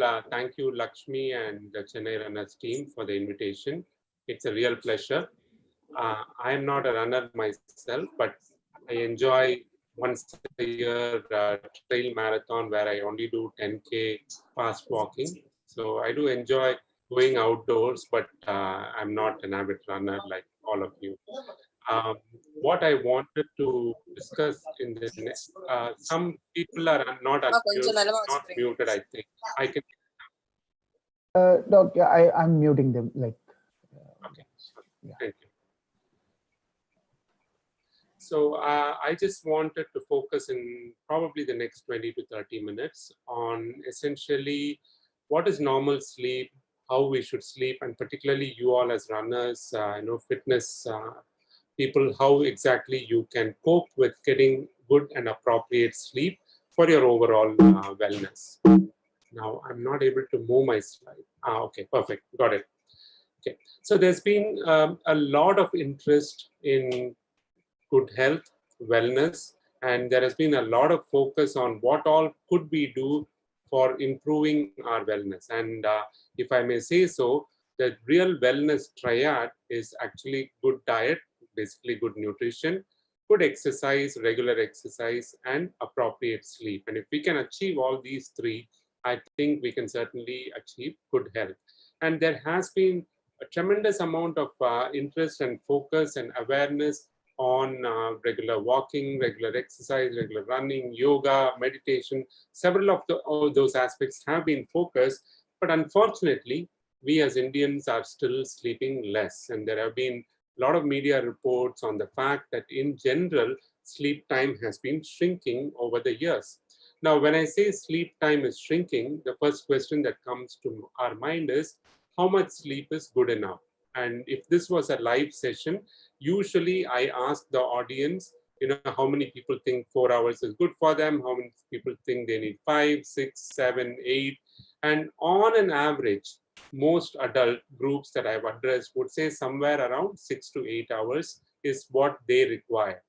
all, thank you, Lakshmi and the Chennai Runners team for the invitation. It's a real pleasure. I am not a runner myself, but I enjoy once a year trail marathon where I only do 10K fast walking. So I do enjoy going outdoors, but I'm not an avid runner like all of you. Um, what I wanted to discuss in the next, some people are not unmuted, not muted, I think. I can. Doc, I'm muting them. Like, Okay, yeah. Thank you. So I just wanted to focus in probably the next 20 to 30 minutes on essentially what is normal sleep, how we should sleep, and particularly you all as runners, fitness people, how exactly you can cope with getting good and appropriate sleep for your overall wellness. Now, I'm not able to move my slide. Okay, perfect. Got it. Okay, so there's been a lot of interest in good health, wellness, and there has been a lot of focus on what all could we do for improving our wellness. And if I may say so, the real wellness triad is actually good diet, basically good nutrition, good exercise, regular exercise, and appropriate sleep. And if we can achieve all these three, I think we can certainly achieve good health. And there has been a tremendous amount of interest and focus and awareness on regular walking, regular exercise, regular running, yoga, meditation. Several of all those aspects have been focused, but unfortunately, we as Indians are still sleeping less. And there have been a lot of media reports on the fact that in general, sleep time has been shrinking over the years. Now, when I say sleep time is shrinking, the first question that comes to our mind is, how much sleep is good enough? And if this was a live session, usually I ask the audience, how many people think 4 hours is good for them? How many people think they need 5, 6, 7, 8? And on an average, most adult groups that I've addressed would say somewhere around 6 to 8 hours is what they require.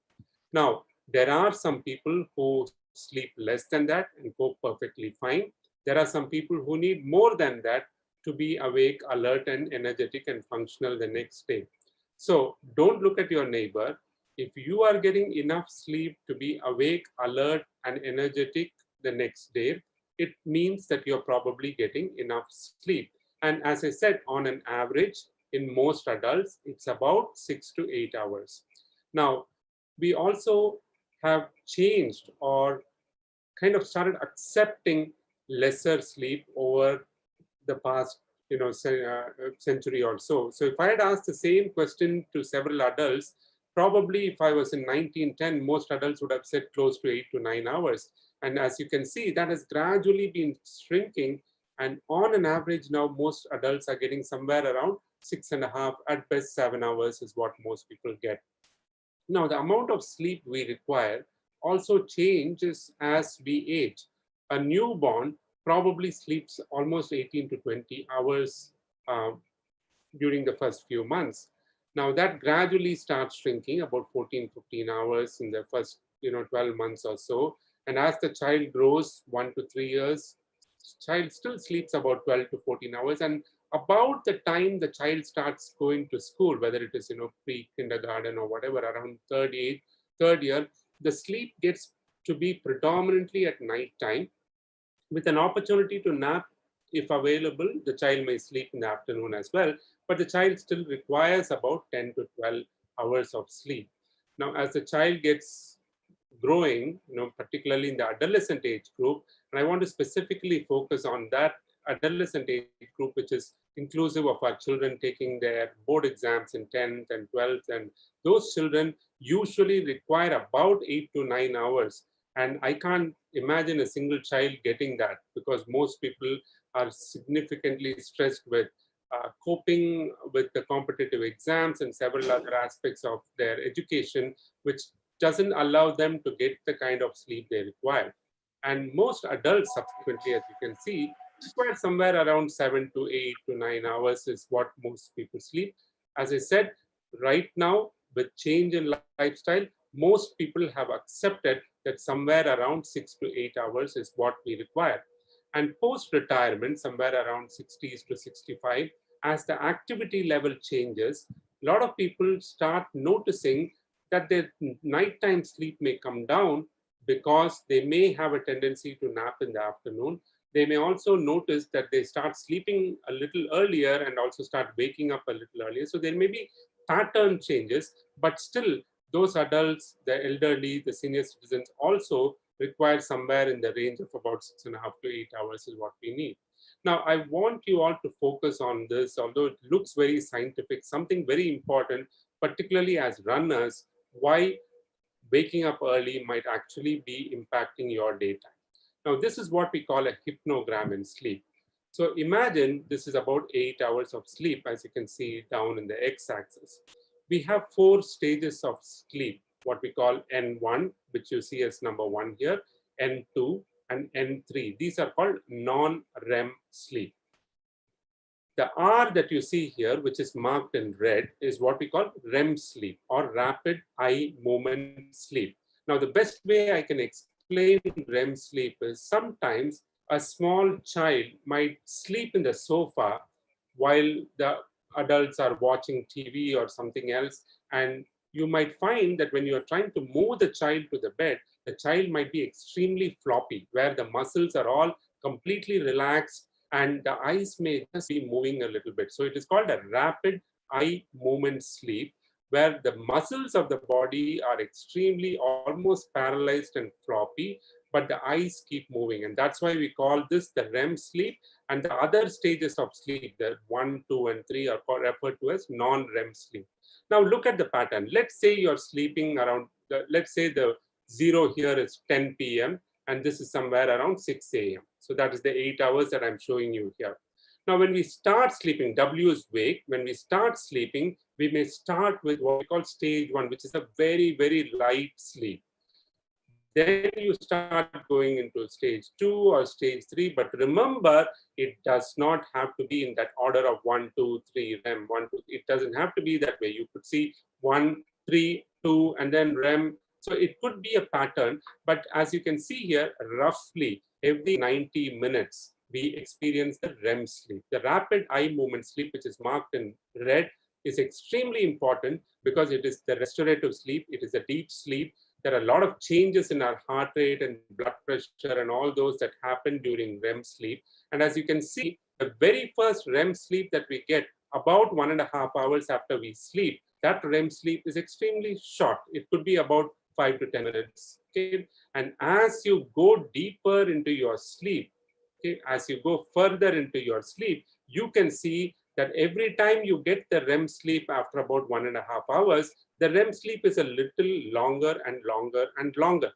Now, there are some people who sleep less than that and cope perfectly fine. There are some people who need more than that to be awake, alert, and energetic and functional the next day. So don't look at your neighbor. If you are getting enough sleep to be awake, alert, and energetic the next day, it means that you're probably getting enough sleep. And as I said, on an average, in most adults, it's about 6 to 8 hours. Now, we also have changed or kind of started accepting lesser sleep over the past century or so. So if I had asked the same question to several adults, probably if I was in 1910, most adults would have said close to 8 to 9 hours. And as you can see, that has gradually been shrinking. And on an average now, most adults are getting somewhere around 6.5, at best 7 hours is what most people get. Now, the amount of sleep we require also changes as we age. A newborn probably sleeps almost 18 to 20 hours during the first few months. Now that gradually starts shrinking, about 14, 15 hours in the first 12 months or so. And as the child grows 1 to 3 years, child still sleeps about 12 to 14 hours. And about the time the child starts going to school, whether it is pre-kindergarten or whatever, around third year, the sleep gets to be predominantly at night time, with an opportunity to nap if available. The child may sleep in the afternoon as well, but the child still requires about 10 to 12 hours of sleep. Now, as the child gets growing, particularly in the adolescent age group, and I want to specifically focus on that adolescent age group, which is inclusive of our children taking their board exams in 10th and 12th, and those children usually require about 8 to 9 hours. And I can't imagine a single child getting that, because most people are significantly stressed with coping with the competitive exams and several other aspects of their education, which doesn't allow them to get the kind of sleep they require. And most adults subsequently, as you can see, require somewhere around 7 to 8 to 9 hours is what most people sleep. As I said, right now, with change in lifestyle, most people have accepted that somewhere around 6 to 8 hours is what we require. And post-retirement, somewhere around 60s to 65, as the activity level changes, a lot of people start noticing that their nighttime sleep may come down because they may have a tendency to nap in the afternoon. They may also notice that they start sleeping a little earlier and also start waking up a little earlier. So there may be pattern changes, but still those adults, the elderly, the senior citizens also require somewhere in the range of about 6.5 to 8 hours is what we need. Now, I want you all to focus on this, although it looks very scientific, something very important, particularly as runners, why waking up early might actually be impacting your daytime. Now, this is what we call a hypnogram in sleep. So imagine this is about 8 hours of sleep, as you can see down in the x-axis. We have 4 stages of sleep, what we call N1, which you see as number 1 here, N2, and N3. These are called non-REM sleep. The R that you see here, which is marked in red, is what we call REM sleep or rapid eye movement sleep. Now, the best way I can explain REM sleep is sometimes a small child might sleep in the sofa while the adults are watching TV or something else. And you might find that when you're trying to move the child to the bed, the child might be extremely floppy, where the muscles are all completely relaxed and the eyes may just be moving a little bit. So it is called a rapid eye movement sleep, where the muscles of the body are extremely almost paralyzed and floppy, but the eyes keep moving. And that's why we call this the REM sleep. And the other stages of sleep, the 1, 2, and 3 are referred to as non-REM sleep. Now look at the pattern. Let's say you're sleeping around, let's say the 0 here is 10 p.m. and this is somewhere around 6 a.m. So that is the 8 hours that I'm showing you here. Now, when we start sleeping, W is wake. When we start sleeping, we may start with what we call stage 1, which is a very, very light sleep. Then you start going into stage 2 or stage 3. But remember, it does not have to be in that order of 1, 2, 3, REM, 1, 2. It doesn't have to be that way. You could see 1, 3, 2, and then REM. So it could be a pattern, but as you can see here, roughly every 90 minutes, we experience the REM sleep. The rapid eye movement sleep, which is marked in red, is extremely important because it is the restorative sleep. It is a deep sleep. There are a lot of changes in our heart rate and blood pressure and all those that happen during REM sleep. And as you can see, the very first REM sleep that we get about 1.5 hours after we sleep, that REM sleep is extremely short. It could be about 5 to 10 minutes. Okay? And as you go deeper into your sleep, okay, as you go further into your sleep, you can see that every time you get the REM sleep after about 1.5 hours, the REM sleep is a little longer and longer and longer.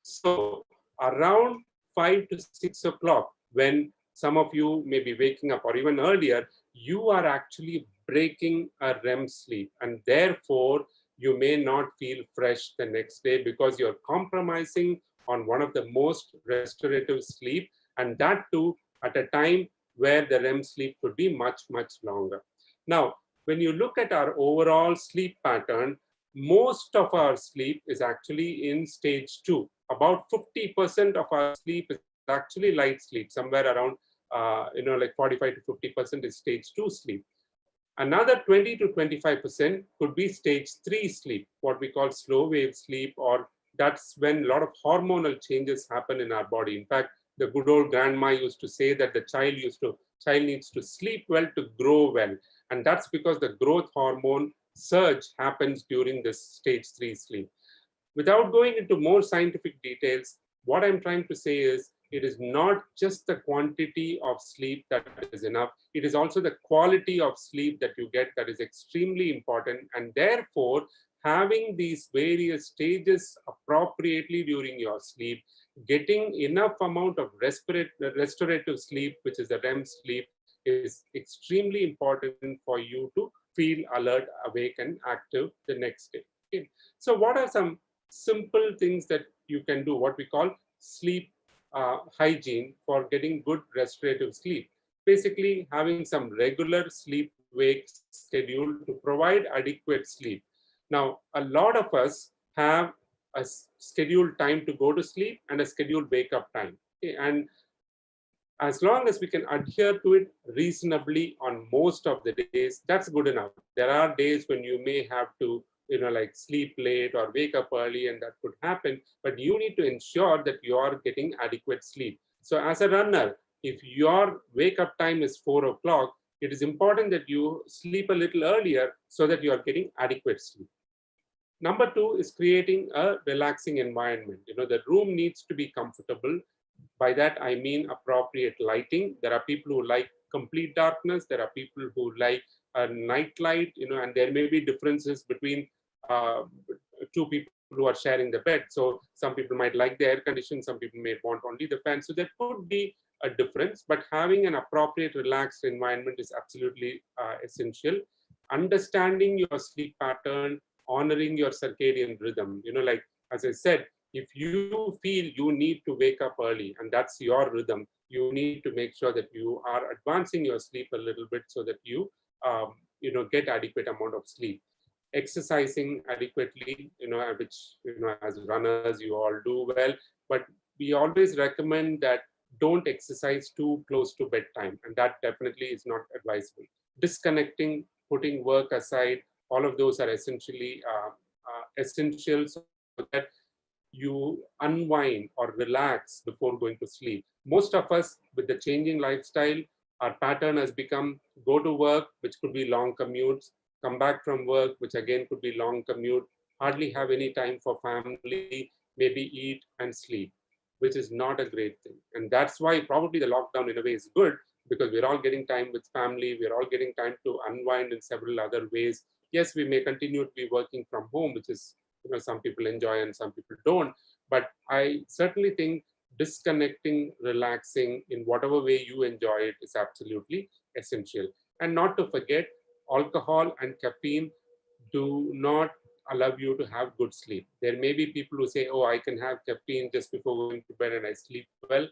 So around 5 to 6 o'clock, when some of you may be waking up or even earlier, you are actually breaking a REM sleep, and therefore you may not feel fresh the next day because you're compromising on one of the most restorative sleep, and that too at a time where the REM sleep could be much, much longer. Now, when you look at our overall sleep pattern, most of our sleep is actually in stage 2. About 50% of our sleep is actually light sleep, somewhere around like 45 to 50% is stage 2 sleep. Another 20 to 25% could be stage 3 sleep, what we call slow wave sleep, or that's when a lot of hormonal changes happen in our body. In fact, the good old grandma used to say that the child needs to sleep well to grow well. And that's because the growth hormone surge happens during this stage 3 sleep. Without going into more scientific details, what I'm trying to say is it is not just the quantity of sleep that is enough. It is also the quality of sleep that you get that is extremely important. And therefore, having these various stages appropriately during your sleep, getting enough amount of restorative sleep, which is the REM sleep, is extremely important for you to feel alert, awake, and active the next day. Okay. So what are some simple things that you can do, what we call sleep hygiene for getting good restorative sleep? Basically, having some regular sleep wake schedule to provide adequate sleep. Now, a lot of us have a scheduled time to go to sleep and a scheduled wake up time. Okay? And As long as we can adhere to it reasonably on most of the days, that's good enough. There are days when you may have to, like sleep late or wake up early, and that could happen, but you need to ensure that you are getting adequate sleep. So as a runner, if your wake up time is 4 o'clock, it is important that you sleep a little earlier so that you are getting adequate sleep. Number two is creating a relaxing environment. The room needs to be comfortable. By that, I mean appropriate lighting. There are people who like complete darkness. There are people who like a night light, and there may be differences between uh, two people who are sharing the bed. So some people might like the air condition, some people may want only the fan. So there could be a difference, but having an appropriate relaxed environment is absolutely essential. Understanding your sleep pattern, honoring your circadian rhythm. Like as I said, if you feel you need to wake up early and that's your rhythm, you need to make sure that you are advancing your sleep a little bit so that you get adequate amount of sleep. Exercising adequately, which as runners you all do well, but we always recommend that don't exercise too close to bedtime, and that definitely is not advisable. Disconnecting, putting work aside, all of those are essentially essential so that you unwind or relax before going to sleep. Most of us, with the changing lifestyle, our pattern has become go to work, which could be long commutes, come back from work, which again could be long commute, hardly have any time for family, maybe eat and sleep, which is not a great thing. And that's why probably the lockdown in a way is good, because we're all getting time with family, we're all getting time to unwind in several other ways. Yes, we may continue to be working from home, which is some people enjoy and some people don't, but I certainly think disconnecting, relaxing in whatever way you enjoy it is absolutely essential. And not to forget, alcohol and caffeine do not allow you to have good sleep. There may be people who say, oh, I can have caffeine just before going to bed and I sleep well.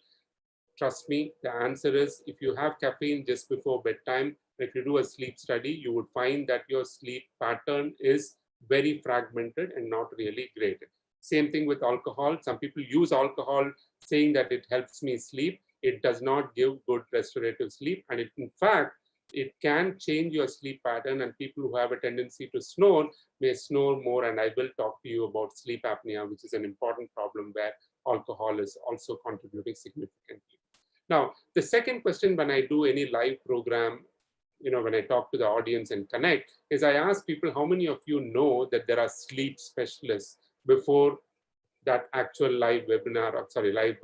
Trust me, the answer is if you have caffeine just before bedtime, if you do a sleep study, you would find that your sleep pattern is very fragmented and not really great. Same thing with alcohol. Some people use alcohol saying that it helps me sleep. It does not give good restorative sleep. And in fact, it can change your sleep pattern, and people who have a tendency to snore may snore more. And I will talk to you about sleep apnea, which is an important problem where alcohol is also contributing significantly. Now, the second question when I do any live program, when I talk to the audience and connect, is I ask people, how many of you know that there are sleep specialists before that actual live webinar, or sorry, live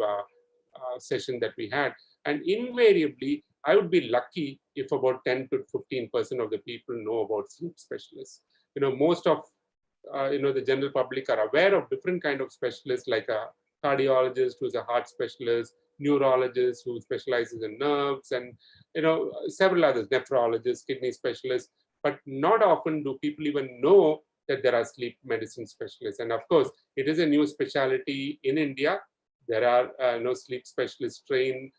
session that we had? And invariably, I would be lucky if about 10 to 15% of the people know about sleep specialists. Most of the general public are aware of different kind of specialists, like a cardiologist who's a heart specialist, neurologist who specializes in nerves, and several others, nephrologists, kidney specialists. But not often do people even know that there are sleep medicine specialists. And of course, it is a new specialty in India. There are no sleep specialists trained.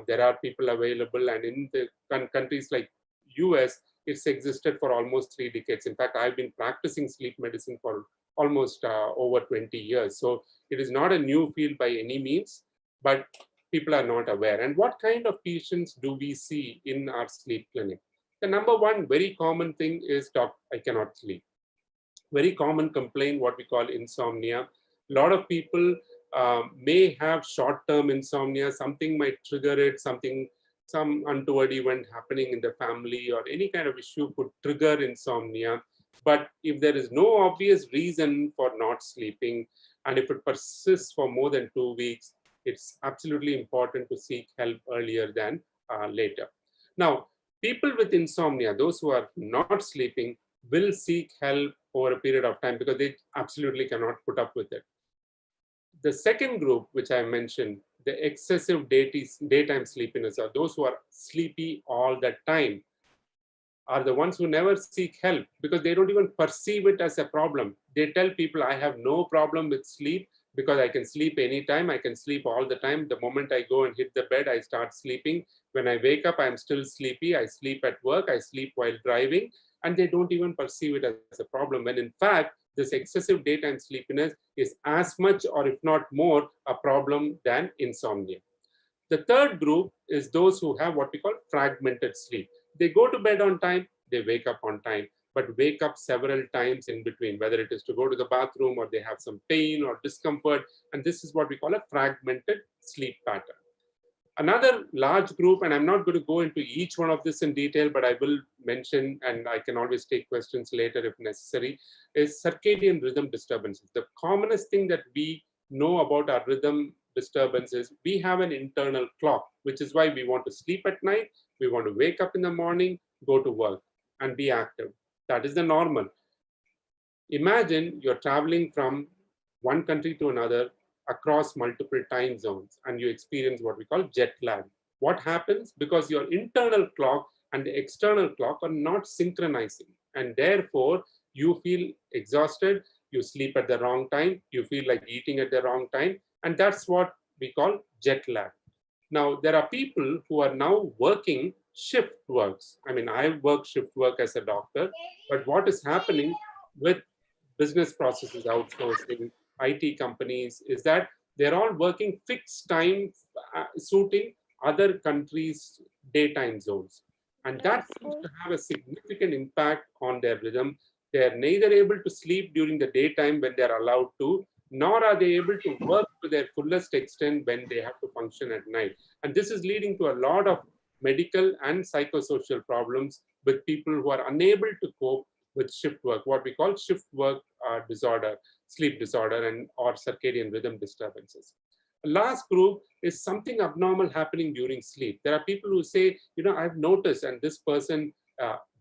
There are people available, and in the countries like US, it's existed for almost 3 decades. In fact, I've been practicing sleep medicine for almost over 20 years. So it is not a new field by any means, but people are not aware. And what kind of patients do we see in our sleep clinic? The number one very common thing is, doc, I cannot sleep. Very common complaint, what we call insomnia. A lot of people may have short-term insomnia. Something might trigger it, some untoward event happening in the family or any kind of issue could trigger insomnia. But if there is no obvious reason for not sleeping, and if it persists for more than 2 weeks, it's absolutely important to seek help earlier than later. Now, people with insomnia, those who are not sleeping, will seek help over a period of time because they absolutely cannot put up with it. The second group, which I mentioned, the excessive daytime sleepiness, or those who are sleepy all the time, are the ones who never seek help because they don't even perceive it as a problem. They tell people, I have no problem with sleep because I can sleep anytime. I can sleep all the time. The moment I go and hit the bed, I start sleeping. When I wake up, I'm still sleepy. I sleep at work. I sleep while driving. And they don't even perceive it as a problem. When in fact, this excessive daytime sleepiness is as much, or if not more, a problem than insomnia. The third group is those who have what we call fragmented sleep. They go to bed on time, they wake up on time, but wake up several times in between, whether it is to go to the bathroom or they have some pain or discomfort. And this is what we call a fragmented sleep pattern. Another large group, and I'm not going to go into each one of this in detail, but I will mention, and I can always take questions later if necessary, is circadian rhythm disturbances. The commonest thing that we know about our rhythm disturbances, we have an internal clock, which is why we want to sleep at night, we want to wake up in the morning, go to work, and be active. That is the normal. Imagine you're traveling from one country to another across multiple time zones and you experience what we call jet lag. What happens? Because your internal clock and the external clock are not synchronizing, and therefore you feel exhausted, you sleep at the wrong time, you feel like eating at the wrong time, and that's what we call jet lag. Now, there are people who are now working shift works. I mean, I work shift work as a doctor, but what is happening with business processes outsourcing, IT companies, is that they're all working fixed time, suiting other countries' daytime zones. And that seems to have a significant impact on their rhythm. They're neither able to sleep during the daytime when they're allowed to, nor are they able to work to their fullest extent when they have to function at night. And this is leading to a lot of medical and psychosocial problems with people who are unable to cope with shift work, what we call shift work disorder, sleep disorder, and or circadian rhythm disturbances. The last group is something abnormal happening during sleep. There are people who say, I've noticed, and this person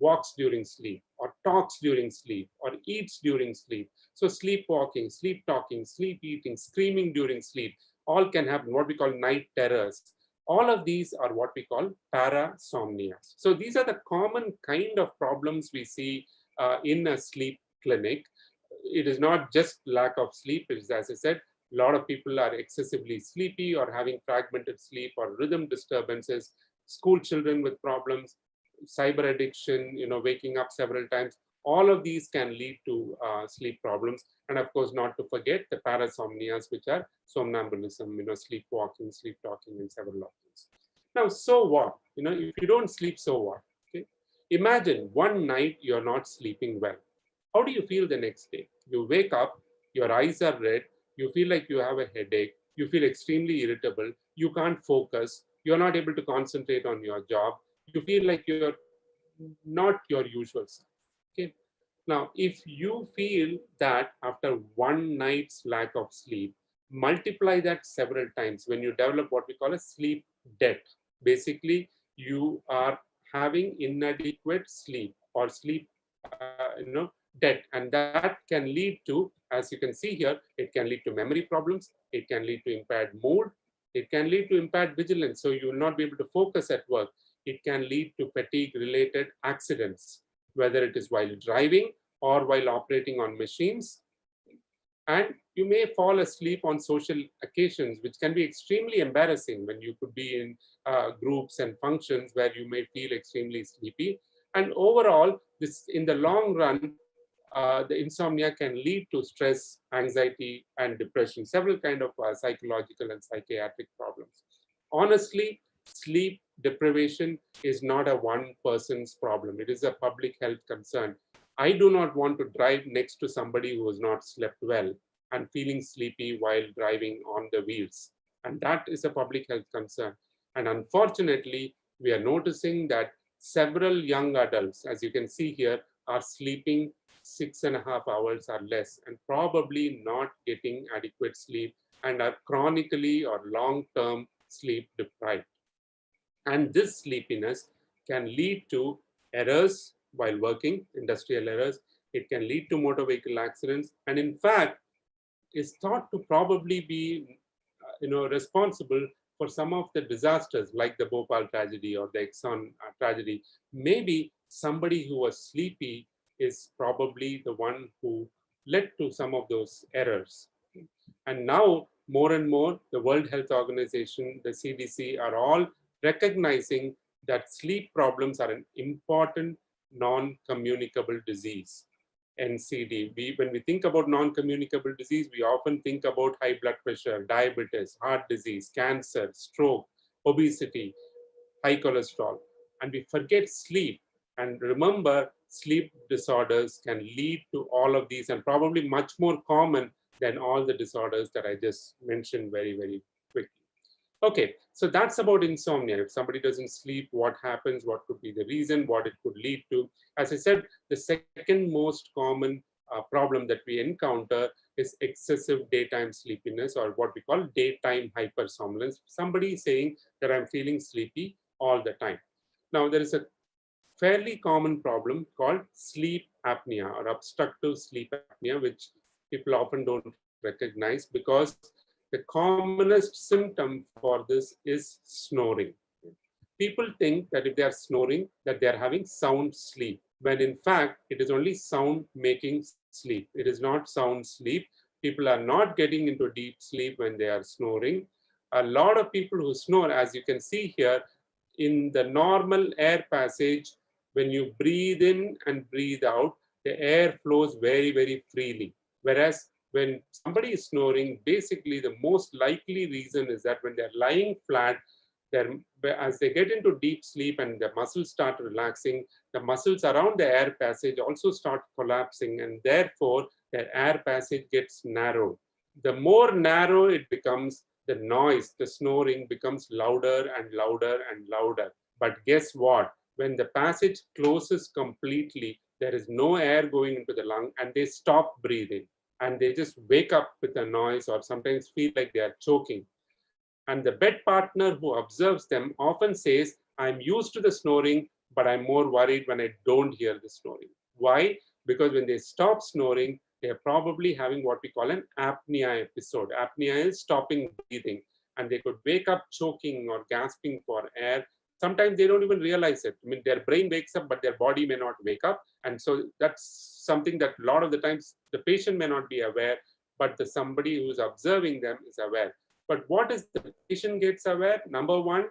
walks during sleep, or talks during sleep, or eats during sleep. So sleepwalking, sleep talking, sleep eating, screaming during sleep, all can happen, what we call night terrors. All of these are what we call parasomnias. So these are the common kind of problems we see in a sleep clinic. It is not just lack of sleep. It is, as I said, a lot of people are excessively sleepy or having fragmented sleep or rhythm disturbances, school children with problems, cyber addiction, waking up several times. All of these can lead to sleep problems. And of course, not to forget the parasomnias, which are somnambulism, sleepwalking, sleep talking, and several of these. Now, so what? If you don't sleep, so what? Okay. Imagine one night you're not sleeping well. How do you feel the next day? You wake up, your eyes are red, you feel like you have a headache, you feel extremely irritable, you can't focus, you're not able to concentrate on your job, you feel like you're not your usual self. Okay. Now, if you feel that after one night's lack of sleep, multiply that several times when you develop what we call a sleep debt. Basically, you are having inadequate sleep or sleep, debt, and that can lead to, as you can see here, it can lead to memory problems, it can lead to impaired mood, it can lead to impaired vigilance, so you will not be able to focus at work. It can lead to fatigue-related accidents, whether it is while driving or while operating on machines. And you may fall asleep on social occasions, which can be extremely embarrassing when you could be in groups and functions where you may feel extremely sleepy. And overall, this in the long run, the insomnia can lead to stress, anxiety, and depression, several kind of psychological and psychiatric problems. Honestly, sleep deprivation is not a one person's problem. It is a public health concern. I do not want to drive next to somebody who has not slept well and feeling sleepy while driving on the wheels. And that is a public health concern. And unfortunately, we are noticing that several young adults, as you can see here, are sleeping 6.5 hours or less and probably not getting adequate sleep and are chronically or long-term sleep deprived. And this sleepiness can lead to errors while working, industrial errors. It can lead to motor vehicle accidents, and in fact, is thought to probably be, responsible for some of the disasters like the Bhopal tragedy or the Exxon tragedy. Maybe somebody who was sleepy is probably the one who led to some of those errors. And now, more and more, the World Health Organization, the CDC, are all recognizing that sleep problems are an important non-communicable disease. NCD. When we think about non-communicable disease, we often think about high blood pressure, diabetes, heart disease, cancer, stroke, obesity, high cholesterol, and we forget sleep. And remember, sleep disorders can lead to all of these and probably much more common than all the disorders that I just mentioned very, very quickly. Okay, so that's about insomnia. If somebody doesn't sleep, what happens? What could be the reason? What it could lead to? As I said, the second most common problem that we encounter is excessive daytime sleepiness, or what we call daytime hypersomnolence. Somebody saying that I'm feeling sleepy all the time. Now, there is a fairly common problem called sleep apnea or obstructive sleep apnea, which people often don't recognize because the commonest symptom for this is snoring. People think that if they are snoring, that they are having sound sleep, when in fact it is only sound making sleep. It is not sound sleep. People are not getting into deep sleep when they are snoring. A lot of people who snore, as you can see here, in the normal air passage, when you breathe in and breathe out, the air flows very, very freely. Whereas when somebody is snoring, basically the most likely reason is that when they're lying flat, they're, as they get into deep sleep and the muscles start relaxing, the muscles around the air passage also start collapsing, and therefore their air passage gets narrowed. The more narrow it becomes, the noise, the snoring becomes louder and louder and louder. But guess what? When the passage closes completely, there is no air going into the lung and they stop breathing and they just wake up with a noise or sometimes feel like they are choking. And the bed partner who observes them often says, I'm used to the snoring, but I'm more worried when I don't hear the snoring. Why? Because when they stop snoring, they're probably having what we call an apnea episode. Apnea is stopping breathing, and they could wake up choking or gasping for air. Sometimes they don't even realize it. I mean, their brain wakes up, but their body may not wake up. And so that's something that a lot of the times the patient may not be aware, but the somebody who's observing them is aware. But what is the patient gets aware? Number one,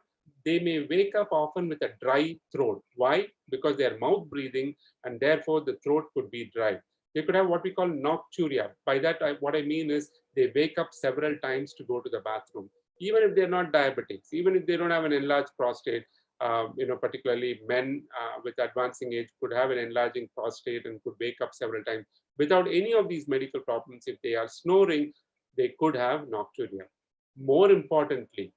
they may wake up often with a dry throat. Why? Because they are mouth breathing and therefore the throat could be dry. They could have what we call nocturia. By that, what I mean is they wake up several times to go to the bathroom. Even if they're not diabetics, even if they don't have an enlarged prostate, particularly men with advancing age could have an enlarging prostate and could wake up several times. Without any of these medical problems, if they are snoring, they could have nocturia. More importantly,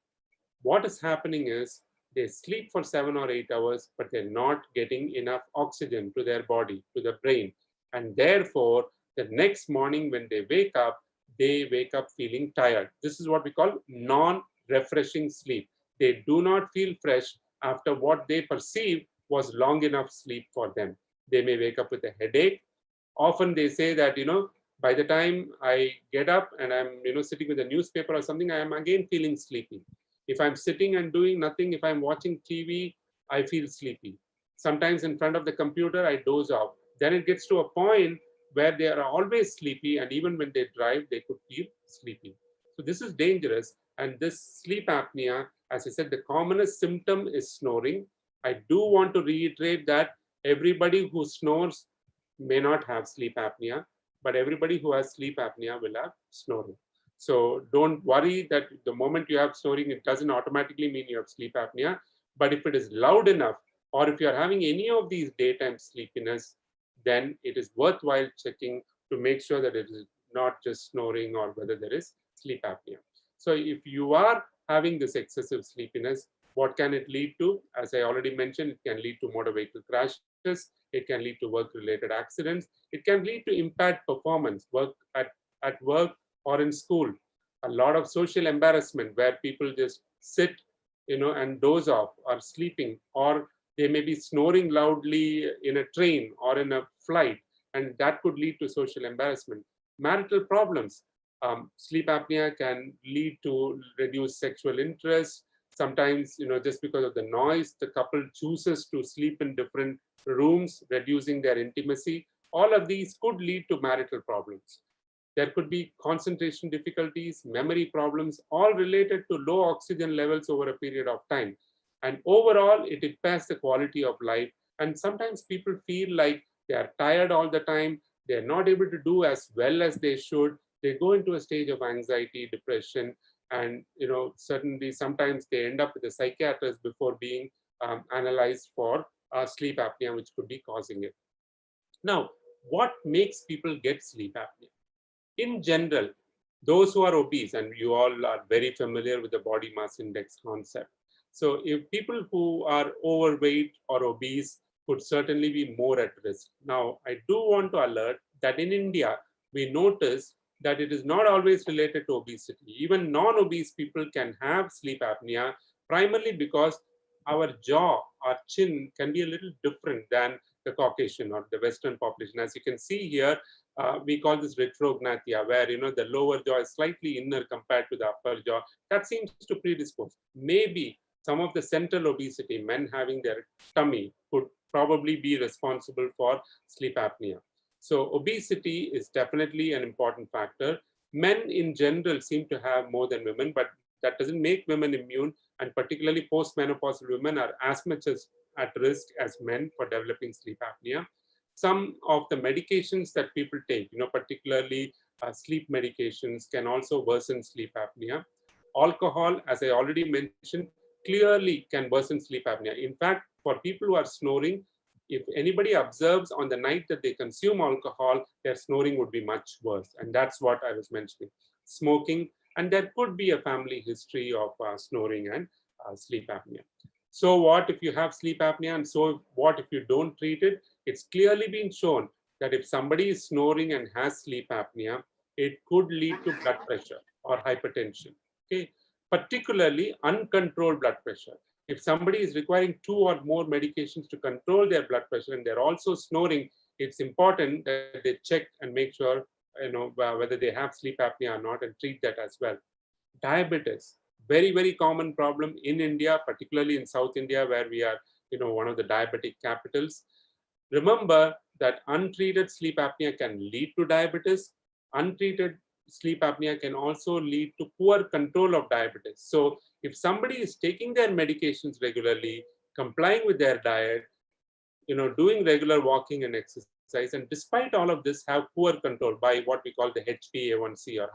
what is happening is they sleep for 7 or 8 hours, but they're not getting enough oxygen to their body, to the brain. And therefore, the next morning when they wake up feeling tired. This is what we call non-refreshing sleep. They do not feel fresh after what they perceive was long enough sleep for them. They may wake up with a headache. Often they say that, by the time I get up and I'm, sitting with a newspaper or something, I am again feeling sleepy. If I'm sitting and doing nothing, if I'm watching TV, I feel sleepy. Sometimes in front of the computer, I doze off. Then it gets to a point where they are always sleepy, and even when they drive, they could feel sleepy. So this is dangerous. And this sleep apnea, as I said, the commonest symptom is snoring. I do want to reiterate that everybody who snores may not have sleep apnea, but everybody who has sleep apnea will have snoring. So don't worry that the moment you have snoring, it doesn't automatically mean you have sleep apnea. But if it is loud enough, or if you're having any of these daytime sleepiness, then it is worthwhile checking to make sure that it is not just snoring or whether there is sleep apnea. So if you are having this excessive sleepiness, what can it lead to? As I already mentioned, it can lead to motor vehicle crashes. It can lead to work-related accidents. It can lead to impaired performance, at work or in school. A lot of social embarrassment where people just sit, and doze off or sleeping, or they may be snoring loudly in a train or in a flight, and that could lead to social embarrassment. Marital problems. Sleep apnea can lead to reduced sexual interest. Sometimes, just because of the noise, the couple chooses to sleep in different rooms, reducing their intimacy. All of these could lead to marital problems. There could be concentration difficulties, memory problems, all related to low oxygen levels over a period of time. And overall, it impairs the quality of life. And sometimes people feel like they are tired all the time. They're not able to do as well as they should. They go into a stage of anxiety, depression, And certainly sometimes they end up with a psychiatrist before being analyzed for sleep apnea, which could be causing it. Now, what makes people get sleep apnea? In general, those who are obese, and you all are very familiar with the body mass index concept. So if people who are overweight or obese could certainly be more at risk. Now, I do want to alert that in India, we notice that it is not always related to obesity. Even non-obese people can have sleep apnea, primarily because our jaw, our chin can be a little different than the Caucasian or the Western population. As you can see here, we call this retrognathia, where the lower jaw is slightly inner compared to the upper jaw. That seems to predispose. Maybe some of the central obesity, men having their tummy, could probably be responsible for sleep apnea. So obesity is definitely an important factor. Men in general seem to have more than women, but that doesn't make women immune, and particularly postmenopausal women are as much as at risk as men for developing sleep apnea. Some of the medications that people take, particularly sleep medications, can also worsen sleep apnea. Alcohol, as I already mentioned, clearly can worsen sleep apnea. In fact, for people who are snoring, if anybody observes on the night that they consume alcohol, their snoring would be much worse. And that's what I was mentioning. Smoking, and there could be a family history of snoring and sleep apnea. So what if you have sleep apnea, and so what if you don't treat it? It's clearly been shown that if somebody is snoring and has sleep apnea, it could lead to blood pressure or hypertension. Okay, particularly uncontrolled blood pressure. If somebody is requiring 2 or more medications to control their blood pressure and they're also snoring, it's important that they check and make sure whether they have sleep apnea or not, and treat that as well. Diabetes, very, very common problem in India, particularly in South India, where we are one of the diabetic capitals. Remember that untreated sleep apnea can lead to diabetes. Untreated sleep apnea can also lead to poor control of diabetes. So if somebody is taking their medications regularly, complying with their diet, doing regular walking and exercise, and despite all of this, have poor control by what we call the HbA1c or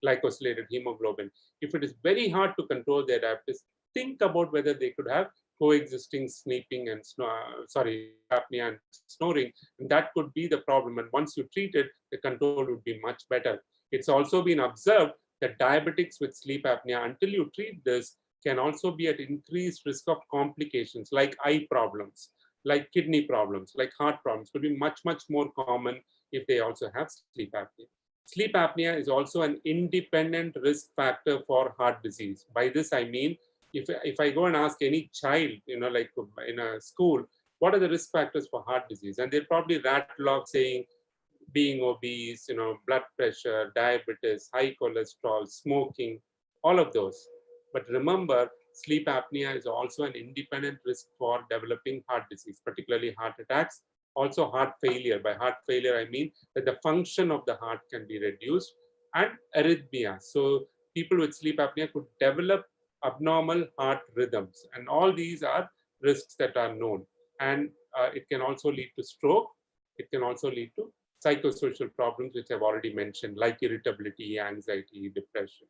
glycosylated hemoglobin. If it is very hard to control their diabetes, think about whether they could have coexisting sleeping and sleep apnea and snoring, and that could be the problem. And once you treat it, the control would be much better. It's also been observed that diabetics with sleep apnea, until you treat this, can also be at increased risk of complications like eye problems, like kidney problems, like heart problems, could be much, much more common if they also have sleep apnea. Sleep apnea is also an independent risk factor for heart disease. By this, I mean, if I go and ask any child, like in a school, what are the risk factors for heart disease? And they'll probably rattle off saying being obese, blood pressure, diabetes, high cholesterol, smoking, all of those. But remember, sleep apnea is also an independent risk for developing heart disease, particularly heart attacks, also heart failure. By heart failure, I mean that the function of the heart can be reduced, and arrhythmia. So people with sleep apnea could develop abnormal heart rhythms, and all these are risks that are known. And it can also lead to stroke. It can also lead to psychosocial problems, which I've already mentioned, like irritability, anxiety, depression.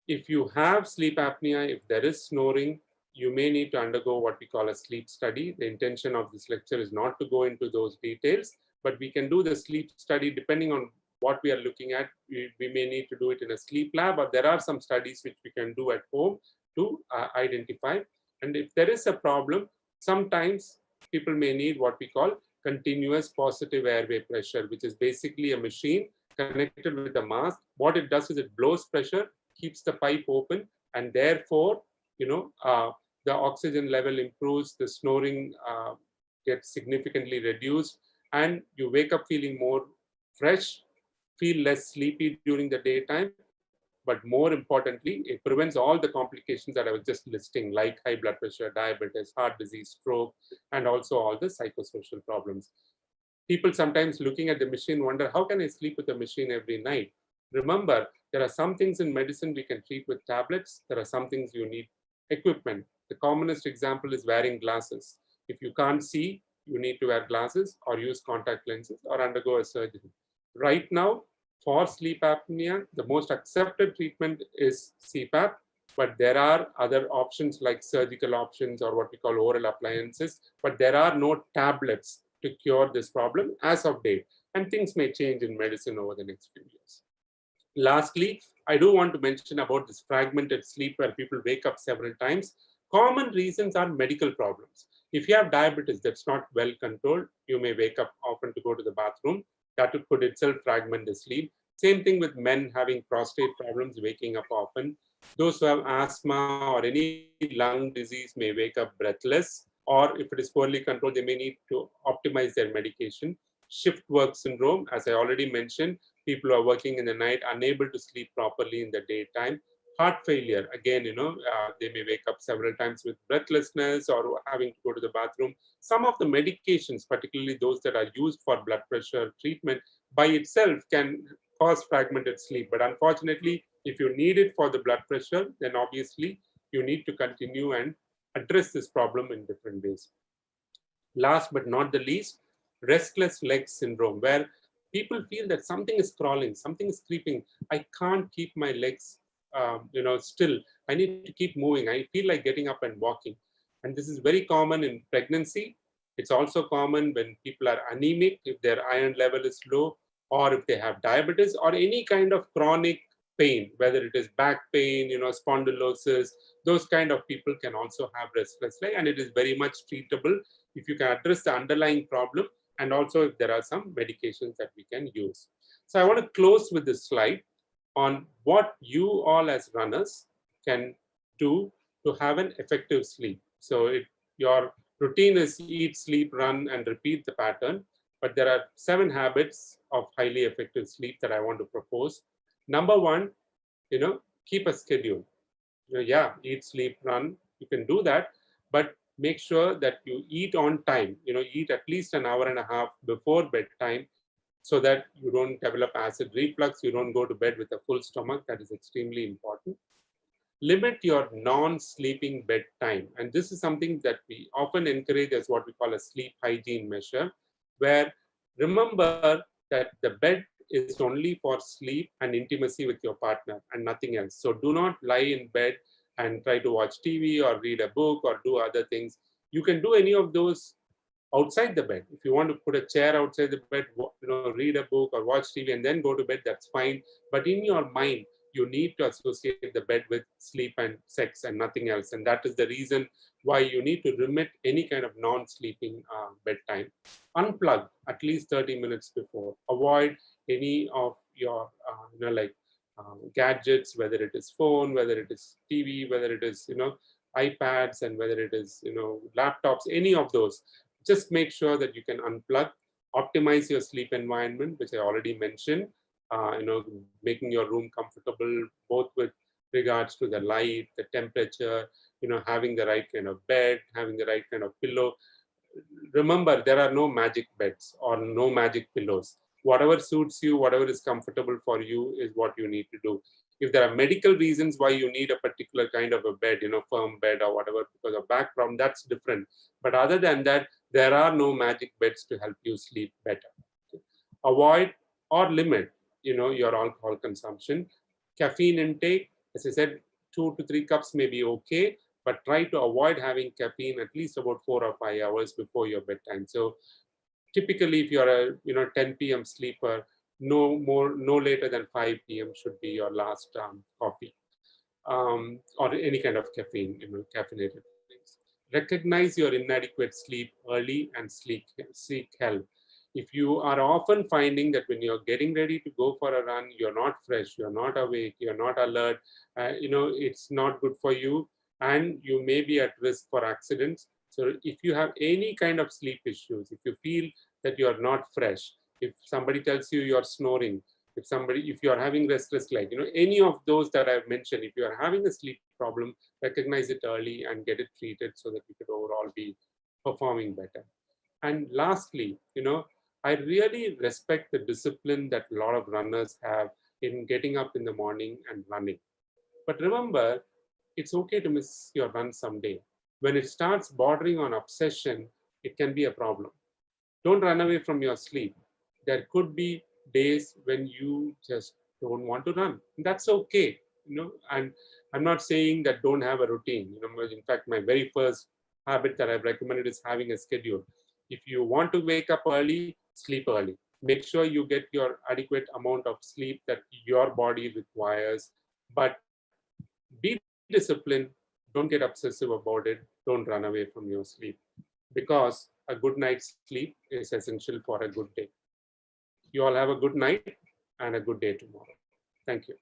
If you have sleep apnea, if there is snoring, you may need to undergo what we call a sleep study. The intention of this lecture is not to go into those details, but we can do the sleep study depending on what we are looking at. We may need to do it in a sleep lab, or there are some studies which we can do at home to identify. And if there is a problem, sometimes people may need what we call continuous positive airway pressure, which is basically a machine connected with a mask. What it does is it blows pressure, keeps the pipe open, and therefore, the oxygen level improves, the snoring gets significantly reduced, and you wake up feeling more fresh, feel less sleepy during the daytime. But more importantly, it prevents all the complications that I was just listing, like high blood pressure, diabetes, heart disease, stroke, and also all the psychosocial problems. People sometimes looking at the machine wonder, how can I sleep with the machine every night? Remember, there are some things in medicine we can treat with tablets. There are some things you need equipment. The commonest example is wearing glasses. If you can't see, you need to wear glasses or use contact lenses or undergo a surgery. Right now, For sleep apnea, the most accepted treatment is CPAP, but there are other options like surgical options or what we call oral appliances, but there are no tablets to cure this problem as of date, and things may change in medicine over the next few years. Lastly, I do want to mention about this fragmented sleep where people wake up several times. Common reasons are medical problems. If you have diabetes that's not well controlled, you may wake up often to go to the bathroom. That could itself fragment the sleep. Same thing with men having prostate problems, waking up often. Those who have asthma or any lung disease may wake up breathless, or if it is poorly controlled, they may need to optimize their medication. Shift work syndrome, as I already mentioned, people who are working in the night, unable to sleep properly in the daytime. Heart failure, again, they may wake up several times with breathlessness or having to go to the bathroom. Some of the medications, particularly those that are used for blood pressure treatment, by itself can cause fragmented sleep. But unfortunately, if you need it for the blood pressure, then obviously you need to continue and address this problem in different ways. Last but not the least, restless leg syndrome, where people feel that something is crawling, something is creeping. I can't keep my legs, still. I need to keep moving. I feel like getting up and walking. And this is very common in pregnancy. It's also common when people are anemic, if their iron level is low, or if they have diabetes, or any kind of chronic pain, whether it is back pain, spondylosis. Those kind of people can also have restless leg, and it is very much treatable if you can address the underlying problem, and also if there are some medications that we can use. So I want to close with this slide on what you all as runners can do to have an effective sleep. So your routine is eat, sleep, run, and repeat the pattern. But there are 7 habits of highly effective sleep that I want to propose. Number 1, keep a schedule. Yeah, eat, sleep, run. You can do that, but make sure that you eat on time. Eat at least an hour and a half before bedtime, so that you don't develop acid reflux. You don't go to bed with a full stomach. That is extremely important. Limit your non-sleeping bedtime, and this is something that we often encourage as what we call a sleep hygiene measure, where remember that the bed is only for sleep and intimacy with your partner and nothing else. So do not lie in bed and try to watch TV or read a book or do other things. You can do any of those outside the bed. If you want to put a chair outside the bed, read a book or watch TV and then go to bed, that's fine. But in your mind, you need to associate the bed with sleep and sex and nothing else. And that is the reason why you need to remit any kind of non-sleeping bedtime. Unplug at least 30 minutes before. Avoid any of your, gadgets, whether it is phone, whether it is TV, whether it is, iPads, and whether it is, laptops, any of those. Just make sure that you can unplug, optimize your sleep environment, which I already mentioned, making your room comfortable, both with regards to the light, the temperature, having the right kind of bed, having the right kind of pillow. Remember, there are no magic beds or no magic pillows. Whatever suits you, whatever is comfortable for you is what you need to do. If there are medical reasons why you need a particular kind of a bed, firm bed or whatever, because of back problem, that's different. But other than that, there are no magic beds to help you sleep better. Avoid or limit, your alcohol consumption. Caffeine intake, as I said, 2 to 3 cups may be okay, but try to avoid having caffeine at least about 4 or 5 hours before your bedtime. So typically, if you're a 10 p.m. sleeper, no later than 5 p.m. should be your last coffee, or any kind of caffeine, caffeinated things. Recognize your inadequate sleep early and seek help. If you are often finding that when you're getting ready to go for a run, you're not fresh, you're not awake, you're not alert, it's not good for you, and you may be at risk for accidents. So if you have any kind of sleep issues, if you feel that you're not fresh, if somebody tells you you're snoring, if you are having restless leg, any of those that I've mentioned, if you are having a sleep problem, recognize it early and get it treated so that you could overall be performing better. And lastly, I really respect the discipline that a lot of runners have in getting up in the morning and running. But remember, it's okay to miss your run someday. When it starts bordering on obsession, it can be a problem. Don't run away from your sleep. There could be days when you just don't want to run. That's okay, and I'm not saying that don't have a routine. In fact, my very first habit that I've recommended is having a schedule. If you want to wake up early, sleep early. Make sure you get your adequate amount of sleep that your body requires, but be disciplined. Don't get obsessive about it. Don't run away from your sleep, because a good night's sleep is essential for a good day. You all have a good night and a good day tomorrow. Thank you.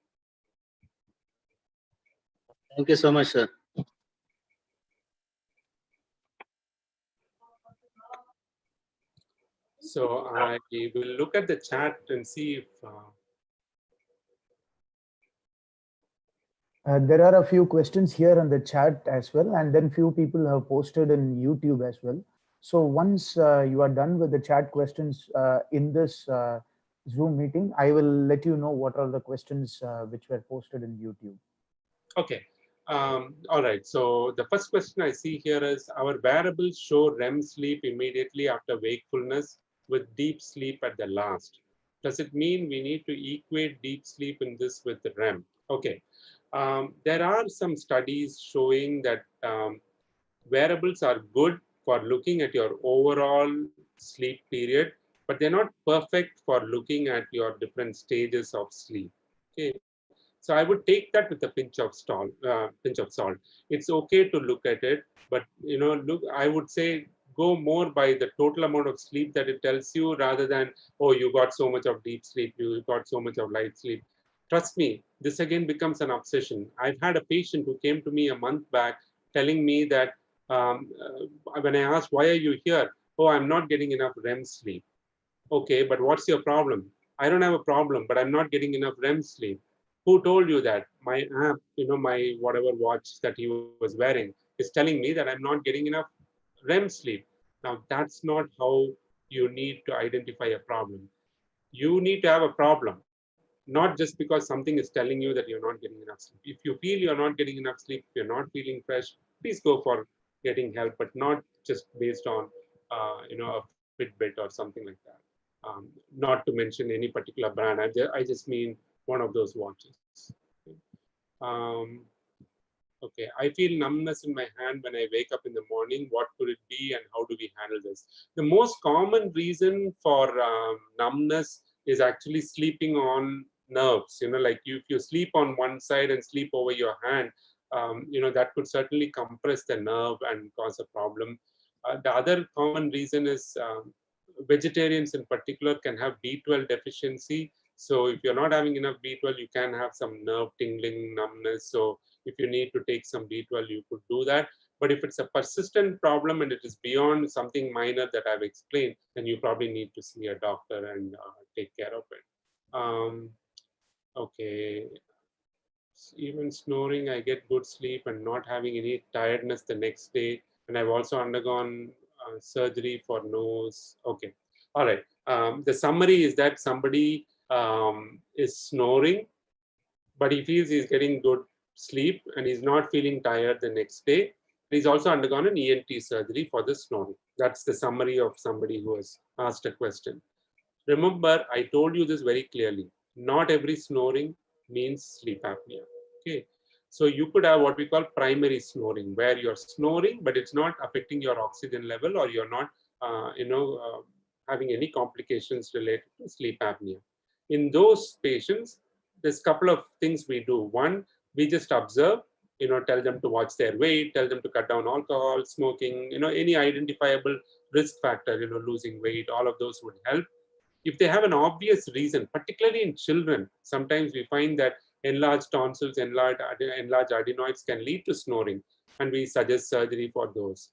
Thank you so much, sir. So I will look at the chat and see if There are a few questions here on the chat as well, and then few people have posted in YouTube as well. So once you are done with the chat questions in this Zoom meeting, I will let you know what are the questions which were posted in YouTube. Okay. All right. So the first question I see here is, our wearables show REM sleep immediately after wakefulness with deep sleep at the last. Does it mean we need to equate deep sleep in this with REM? Okay. There are some studies showing that wearables are good for looking at your overall sleep period, but they're not perfect for looking at your different stages of sleep. Okay. So I would take that with a pinch of salt. It's okay to look at it, but look, I would say go more by the total amount of sleep that it tells you, rather than, oh, you got so much of deep sleep, you got so much of light sleep. Trust me, this again becomes an obsession. I've had a patient who came to me a month back telling me that when I asked, why are you here? Oh, I'm not getting enough REM sleep. Okay, but what's your problem? I don't have a problem, but I'm not getting enough REM sleep. Who told you that? My app, my whatever watch that he was wearing is telling me that I'm not getting enough REM sleep. Now, that's not how you need to identify a problem. You need to have a problem, not just because something is telling you that you're not getting enough sleep. If you feel you're not getting enough sleep, if you're not feeling fresh, please go for getting help, but not just based on, a Fitbit or something like that. Not to mention any particular brand. I just mean one of those watches. Um, okay, I feel numbness in my hand when I wake up in the morning. What could it be, and how do we handle this? The most common reason for numbness is actually sleeping on nerves. Like if you sleep on one side and sleep over your hand, that could certainly compress the nerve and cause a problem. The other common reason is vegetarians in particular can have B12 deficiency. So if you're not having enough B12, you can have some nerve tingling, numbness. So if you need to take some B12, you could do that. But if it's a persistent problem and it is beyond something minor that I've explained, then you probably need to see a doctor and take care of it. Okay. Even snoring, I get good sleep and not having any tiredness the next day. And I've also undergone surgery for nose. Okay. All right. The summary is that somebody is snoring, but he feels he's getting good sleep and he's not feeling tired the next day. He's also undergone an ENT surgery for the snoring. That's the summary of somebody who has asked a question. Remember, I told you this very clearly. Not every snoring means sleep apnea. Okay. So you could have what we call primary snoring, where you're snoring, but it's not affecting your oxygen level, or you're not, having any complications related to sleep apnea. In those patients, there's a couple of things we do. One, we just observe, tell them to watch their weight, tell them to cut down alcohol, smoking, any identifiable risk factor, losing weight, all of those would help. If they have an obvious reason, particularly in children, sometimes we find that enlarged tonsils, enlarged adenoids can lead to snoring, and we suggest surgery for those.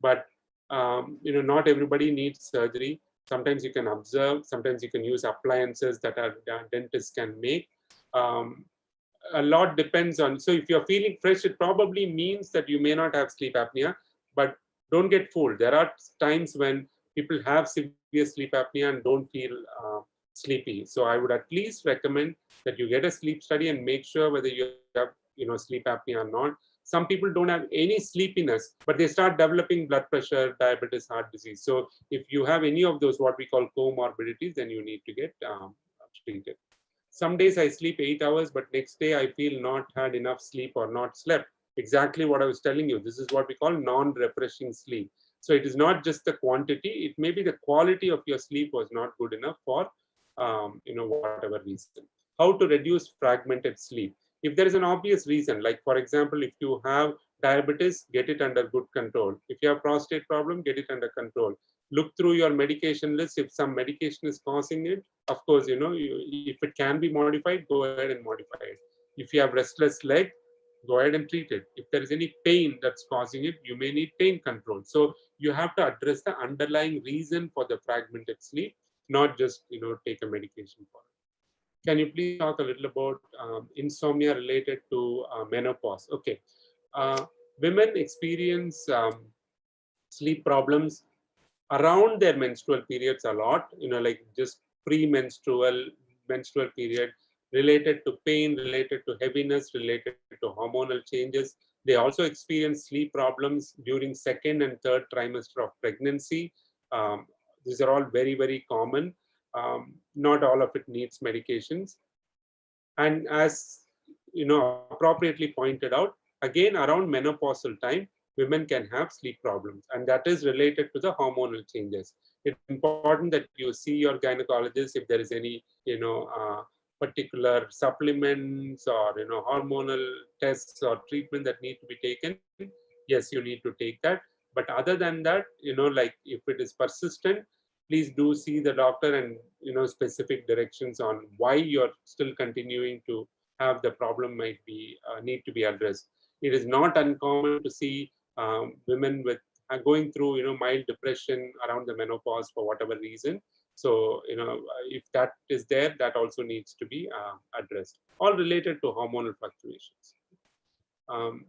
But not everybody needs surgery. Sometimes you can observe, sometimes you can use appliances that our dentists can make. A lot depends on, so if you're feeling fresh, it probably means that you may not have sleep apnea, but don't get fooled. There are times when people have severe sleep apnea and don't feel sleepy. So I would at least recommend that you get a sleep study and make sure whether you have sleep apnea or not. Some people don't have any sleepiness, but they start developing blood pressure, diabetes, heart disease. So if you have any of those what we call comorbidities, then you need to get treated. Some days I sleep 8 hours, but next day I feel not had enough sleep or not slept. Exactly what I was telling you. This is what we call non-refreshing sleep. So it is not just the quantity, it may be the quality of your sleep was not good enough for whatever reason. How to reduce fragmented sleep? If there is an obvious reason, like for example, if you have diabetes, get it under good control. If you have prostate problem, get it under control. Look through your medication list. If some medication is causing it, of course, if it can be modified, go ahead and modify it. If you have restless leg, go ahead and treat it. If there is any pain that's causing it, you may need pain control. So you have to address the underlying reason for the fragmented sleep, not just take a medication for it. Can you please talk a little about insomnia related to menopause? Okay. Women experience sleep problems around their menstrual periods a lot, like just menstrual period, related to pain, related to heaviness, related to hormonal changes. They also experience sleep problems during second and third trimester of pregnancy. Um, these are all very, very common. Not all of it needs medications. And as appropriately pointed out, again around menopausal time, women can have sleep problems, and that is related to the hormonal changes. It's important that you see your gynecologist if there is any particular supplements or hormonal tests or treatment that need to be taken. Yes, you need to take that, but other than that, like if it is persistent, please do see the doctor and specific directions on why you're still continuing to have the problem might be need to be addressed. It is not uncommon to see women with going through mild depression around the menopause for whatever reason. So if that is there, that also needs to be addressed, all related to hormonal fluctuations.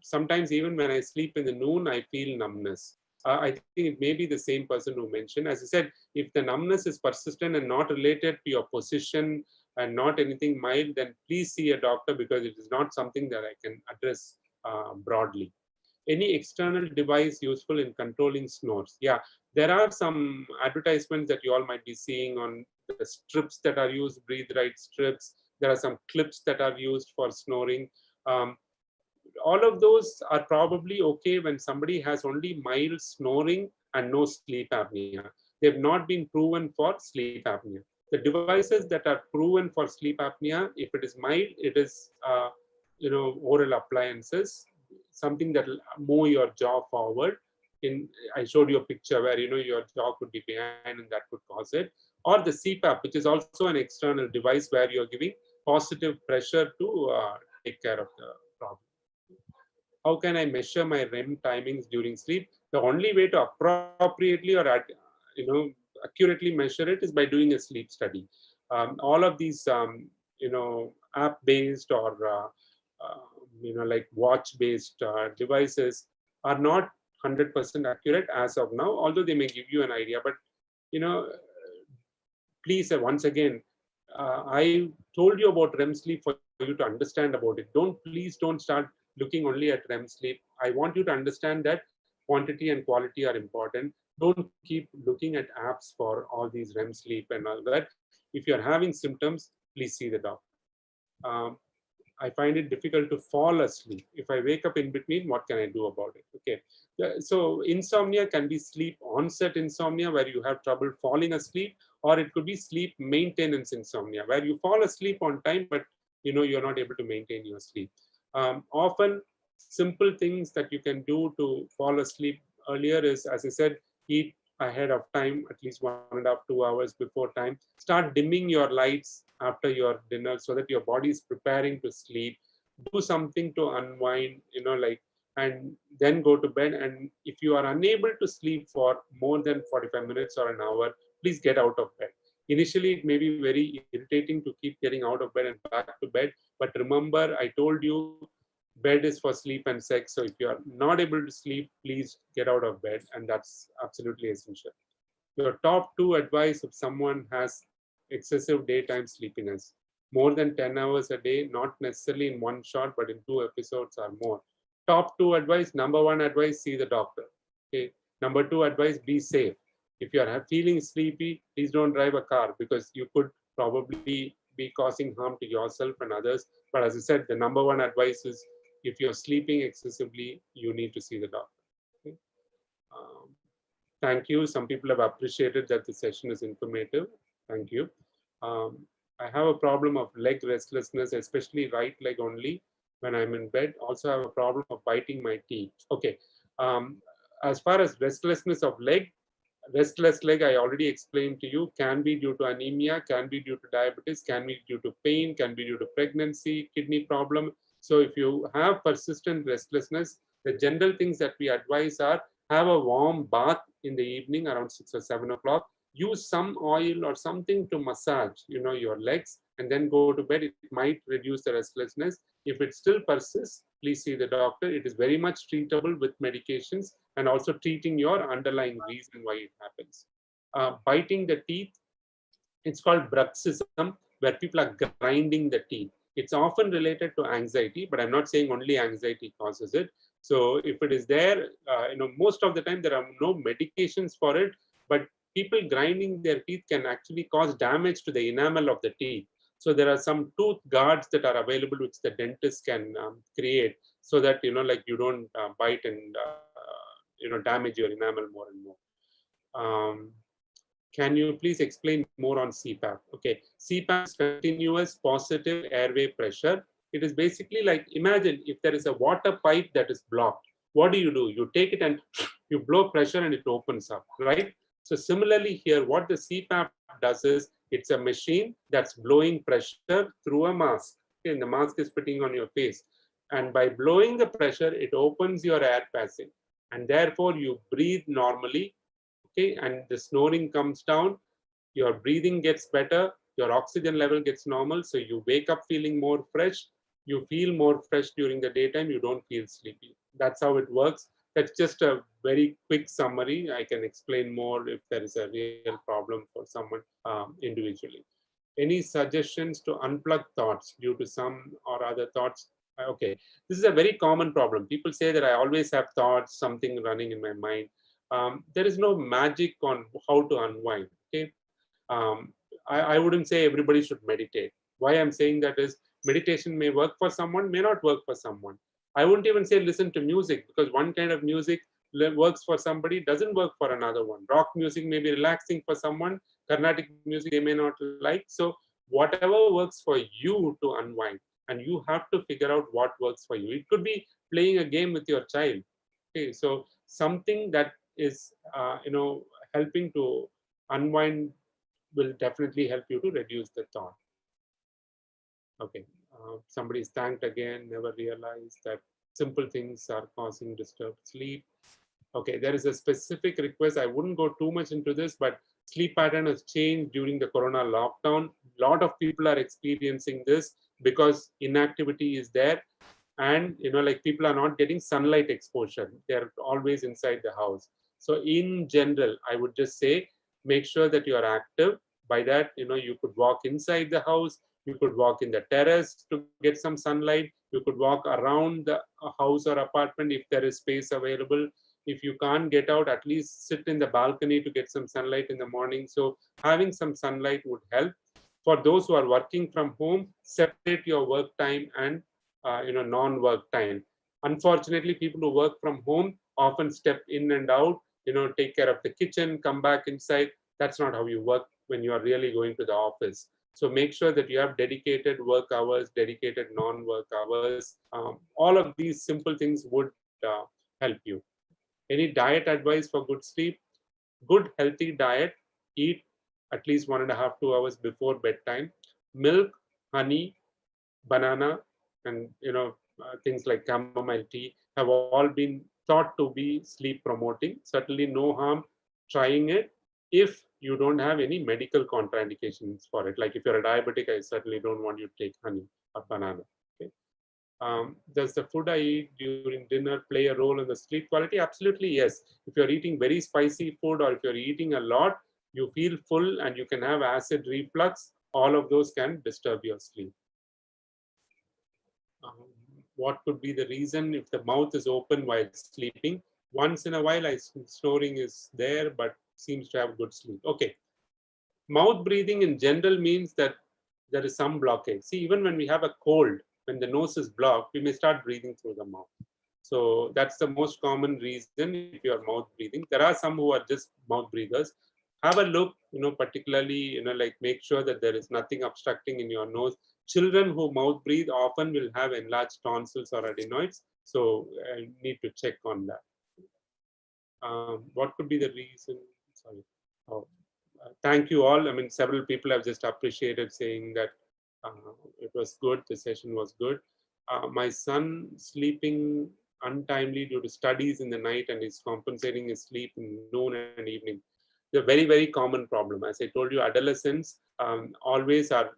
Sometimes even when I sleep in the noon, I feel numbness. I think it may be the same person who mentioned. As I said, if the numbness is persistent and not related to your position and not anything mild, then please see a doctor, because it is not something that I can address broadly. Any external device useful in controlling snores? Yeah, there are some advertisements that you all might be seeing on the strips that are used, breathe right strips. There are some clips that are used for snoring. All of those are probably okay when somebody has only mild snoring and no sleep apnea. They've not been proven for sleep apnea. The devices that are proven for sleep apnea, if it is mild, it is oral appliances, something that will move your jaw forward. I showed you a picture where your jaw could be behind and that could cause it. Or the CPAP, which is also an external device where you're giving positive pressure to take care of the problem. How can I measure my REM timings during sleep? The only way to appropriately or accurately measure it is by doing a sleep study. All of these app-based or like watch-based devices are not 100% accurate as of now, although they may give you an idea. But please, once again, I told you about REM sleep for you to understand about it. Please don't start looking only at REM sleep. I want you to understand that quantity and quality are important. Don't keep looking at apps for all these REM sleep and all that. If you're having symptoms, please see the doctor. I find it difficult to fall asleep. If I wake up in between, what can I do about it? Okay. So insomnia can be sleep onset insomnia, where you have trouble falling asleep, or it could be sleep maintenance insomnia, where you fall asleep on time, but you're not able to maintain your sleep. Often simple things that you can do to fall asleep earlier is, as I said, eat ahead of time, at least 1.5 to 2 hours before time. Start dimming your lights after your dinner so that your body is preparing to sleep. Do something to unwind, and then go to bed. And if you are unable to sleep for more than 45 minutes or an hour, please get out of bed. Initially, it may be very irritating to keep getting out of bed and back to bed. But remember, I told you, bed is for sleep and sex. So if you are not able to sleep, please get out of bed. And that's absolutely essential. Your top 2 advice if someone has excessive daytime sleepiness. More than 10 hours a day, not necessarily in one shot, but in 2 episodes or more. Top 2 advice, number 1 advice, see the doctor. Okay. Number 2 advice, be safe. If you are feeling sleepy, please don't drive a car, because you could probably be causing harm to yourself and others. But as I said, the number one advice is if you're sleeping excessively, you need to see the doctor. Okay? Um, Thank you. Some people have appreciated that the session is informative. Thank you. Um, I have a problem of leg restlessness, especially right leg only when I'm in bed. Also have a problem of biting my teeth. Okay. Um, as far as restlessness of leg, restless leg, I already explained to you, can be due to anemia, can be due to diabetes, can be due to pain, can be due to pregnancy, kidney problem. So if you have persistent restlessness, the general things that we advise are have a warm bath in the evening around 6 or 7 o'clock. Use some oil or something to massage, your legs, and then go to bed. It might reduce the restlessness. If it still persists, please see the doctor. It is very much treatable with medications and also treating your underlying reason why it happens. Biting the teeth, it's called bruxism, where people are grinding the teeth. It's often related to anxiety, but I'm not saying only anxiety causes it. So if it is there, most of the time there are no medications for it, but people grinding their teeth can actually cause damage to the enamel of the teeth. So there are some tooth guards that are available, which the dentist can create, so that like you don't bite and damage your enamel more and more. Can you please explain more on CPAP? Okay, CPAP is continuous positive airway pressure. It is basically like, imagine if there is a water pipe that is blocked. What do? You take it and you blow pressure and it opens up, right? So similarly here, what the CPAP does is, it's a machine that's blowing pressure through a mask. Okay, and the mask is fitting on your face. And by blowing the pressure, it opens your air passage. And therefore you breathe normally. Okay, and the snoring comes down, your breathing gets better, your oxygen level gets normal, so you wake up feeling more fresh, you feel more fresh during the daytime, you don't feel sleepy. That's how it works. That's just a very quick summary. I can explain more if there is a real problem for someone individually. Any suggestions to unplug thoughts due to some or other thoughts? Okay, this is a very common problem. People say that I always have thoughts, something running in my mind. There is no magic on how to unwind. Okay, I wouldn't say everybody should meditate. Why I'm saying that is, meditation may work for someone, may not work for someone. I wouldn't even say listen to music, because one kind of music works for somebody, doesn't work for another one. Rock music may be relaxing for someone, Carnatic music they may not like. So whatever works for you to unwind, and you have to figure out what works for you. It could be playing a game with your child. Okay, so something that is helping to unwind will definitely help you to reduce the thought. Okay, somebody is thanked again, never realized that simple things are causing disturbed sleep. Okay, there is a specific request. I wouldn't go too much into this, but sleep pattern has changed during the corona lockdown. A lot of people are experiencing this because inactivity is there. And like people are not getting sunlight exposure. They're always inside the house. So in general, I would just say, make sure that you are active. By that, you could walk inside the house, you could walk in the terrace to get some sunlight, you could walk around the house or apartment if there is space available. If you can't get out, at least sit in the balcony to get some sunlight in the morning. So having some sunlight would help. For those who are working from home, separate your work time and non-work time. Unfortunately, people who work from home often step in and out, take care of the kitchen, come back inside. That's not how you work when you are really going to the office. So make sure that you have dedicated work hours, dedicated non-work hours. All of these simple things would help you. Any diet advice for good sleep? Good healthy diet: eat at least 1.5 to 2 hours before bedtime. Milk, honey, banana, and things like chamomile tea have all been thought to be sleep promoting. Certainly no harm trying it if you don't have any medical contraindications for it. Like if you're a diabetic, I certainly don't want you to take honey or banana. Okay. Does the food I eat during dinner play a role in the sleep quality? Absolutely yes. If you're eating very spicy food, or if you're eating a lot, you feel full and you can have acid reflux. All of those can disturb your sleep. What could be the reason if the mouth is open while sleeping? Once in a while, snoring is there, but seems to have good sleep. Okay. Mouth breathing in general means that there is some blockage. See, even when we have a cold, when the nose is blocked, we may start breathing through the mouth. So that's the most common reason if you are mouth breathing. There are some who are just mouth breathers. Have a look, particularly, like make sure that there is nothing obstructing in your nose. Children who mouth breathe often will have enlarged tonsils or adenoids. So I need to check on that. What could be the reason? Sorry. Oh, thank you all. I mean, several people have just appreciated, saying that it was good, the session was good. My son sleeping untimely due to studies in the night and is compensating his sleep in noon and evening. It's a very, very common problem. As I told you, adolescents always are,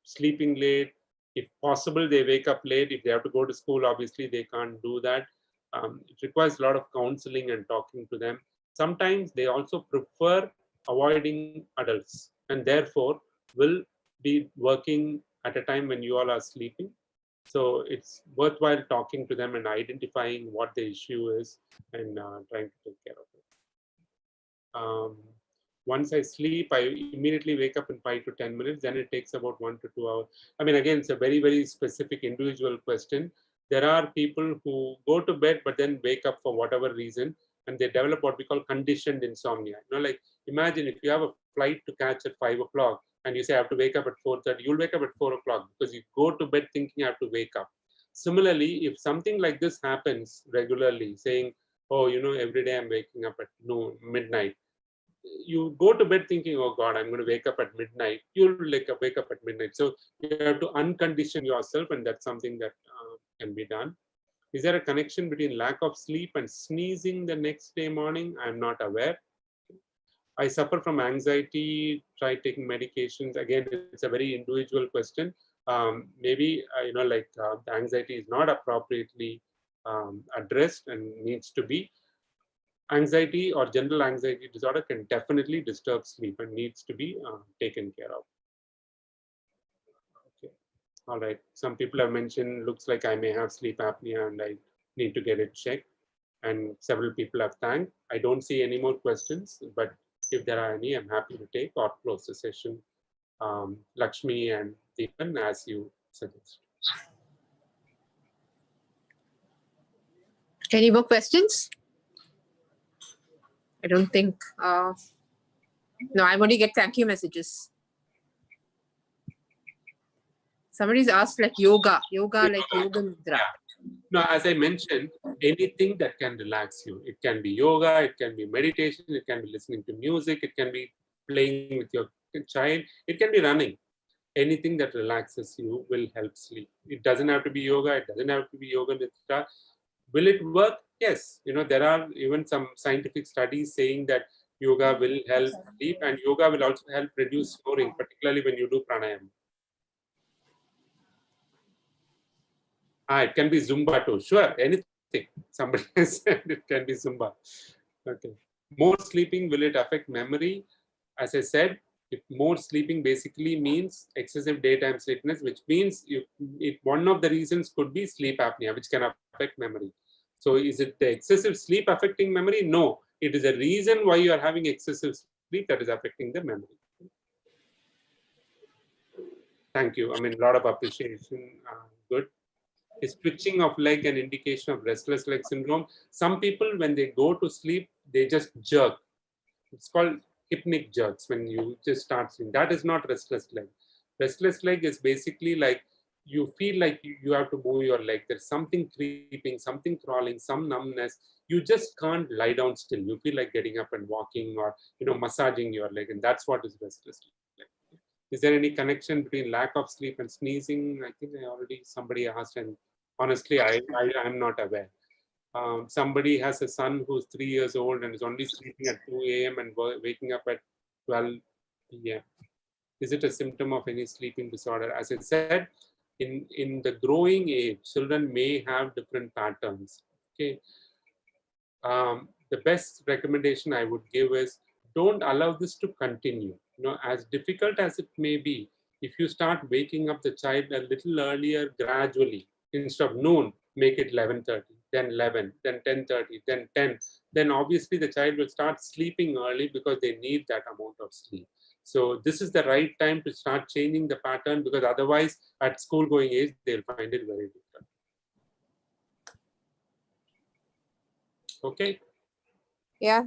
sleeping late. If possible, they wake up late. If they have to go to school, obviously they can't do that. It requires a lot of counseling and talking to them. Sometimes they also prefer avoiding adults and therefore will be working at a time when you all are sleeping. So it's worthwhile talking to them and identifying what the issue is and trying to take care of it. Once I sleep, I immediately wake up in 5 to 10 minutes. Then it takes about 1 to 2 hours. I mean, again, it's a very, very specific individual question. There are people who go to bed but then wake up for whatever reason, and they develop what we call conditioned insomnia. Like imagine if you have a flight to catch at 5 o'clock and you say I have to wake up at 4:30, you'll wake up at 4 o'clock because you go to bed thinking you have to wake up. Similarly, if something like this happens regularly, saying, oh, every day I'm waking up at noon, midnight, you go to bed thinking, oh God, I'm going to wake up at midnight. You'll wake up at midnight. So you have to uncondition yourself, and that's something that can be done. Is there a connection between lack of sleep and sneezing the next day morning? I'm not aware. I suffer from anxiety, try taking medications. Again, it's a very individual question. Maybe, the anxiety is not appropriately addressed and needs to be. Anxiety or general anxiety disorder can definitely disturb sleep and needs to be taken care of. Okay. All right. Some people have mentioned, looks like I may have sleep apnea and I need to get it checked. And several people have thanked. I don't see any more questions, but if there are any, I'm happy to take or close the session. Lakshmi and Deepan, as you suggest. Any more questions? I don't think. No, I've only get thank you messages. Somebody's asked like yoga like yoga nidra. No, as I mentioned, anything that can relax you. It can be yoga, it can be meditation, it can be listening to music, it can be playing with your child, it can be running. Anything that relaxes you will help sleep. It doesn't have to be yoga, it doesn't have to be yoga nidra. Will it work? Yes. There are even some scientific studies saying that yoga will help sleep, and yoga will also help reduce snoring, particularly when you do pranayama. It can be Zumba too. Sure, anything. Somebody has said it can be Zumba. Okay. More sleeping, will it affect memory? As I said, if more sleeping basically means excessive daytime sleepiness, which means one of the reasons could be sleep apnea, which can affect memory. So is it the excessive sleep affecting memory? No, it is a reason why you are having excessive sleep that is affecting the memory. Thank you. I mean, a lot of appreciation. Good. Is twitching of leg an indication of restless leg syndrome? Some people, when they go to sleep, they just jerk. It's called hypnic jerks when you just start sleeping. That is not restless leg. Restless leg is basically like you feel like you have to move your leg. There's something creeping, something crawling, some numbness. You just can't lie down still. You feel like getting up and walking or massaging your leg, and that's what is restless leg. Is there any connection between lack of sleep and sneezing? I think somebody asked, and honestly, I'm not aware. Somebody has a son who's 3 years old and is only sleeping at 2 a.m. and waking up at 12 p.m. Is it a symptom of any sleeping disorder? As I said, in the growing age, children may have different patterns. Okay. The best recommendation I would give is don't allow this to continue. As difficult as it may be, if you start waking up the child a little earlier gradually, instead of noon, make it 11:30, then 11, then 10:30, then 10. then obviously the child will start sleeping early because they need that amount of sleep. So this is the right time to start changing the pattern, because otherwise at school going age, they'll find it very difficult. Okay. Yeah.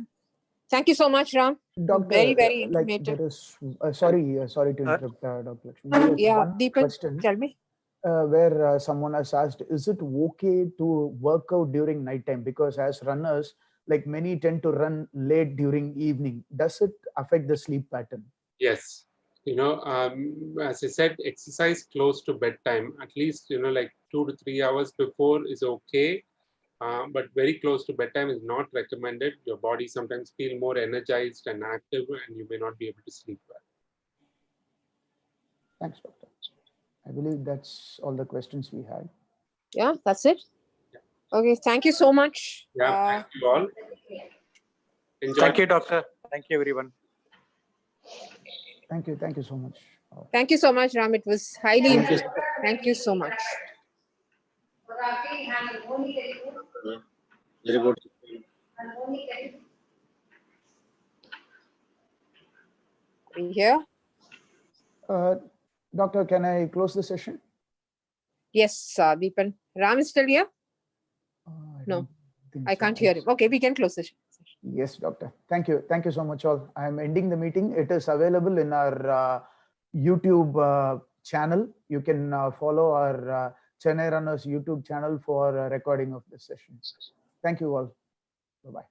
Thank you so much, Ram. Doctor, Very, very like informative. there is, sorry to interrupt, Dr. Lakshmi. There is Yeah, one Deepan, question tell me. where someone has asked, is it okay to work out during nighttime? Because as runners, like many tend to run late during evening. Does it affect the sleep pattern? Yes. As I said, exercise close to bedtime, at least, like 2 to 3 hours before is okay. But very close to bedtime is not recommended. Your body sometimes feel more energized and active, and you may not be able to sleep well. Thanks, Doctor. I believe that's all the questions we had. Yeah, that's it. Okay, thank you so much. Yeah, thank you all. Enjoy. Thank you, doctor. Thank you, everyone. Thank you so much. Thank you so much, Ram. It was highly Thank you. informative. Thank you so much. Very good. Are you here? Doctor, can I close the session? Yes, Deepan. Ram is still here? No, don't think I so. can't hear him. Okay, we can close the session. Yes, doctor. Thank you. Thank you so much, all. I am ending the meeting. It is available in our YouTube channel. You can follow our Chennai Runners YouTube channel for recording of this session. Thank you all. Bye-bye.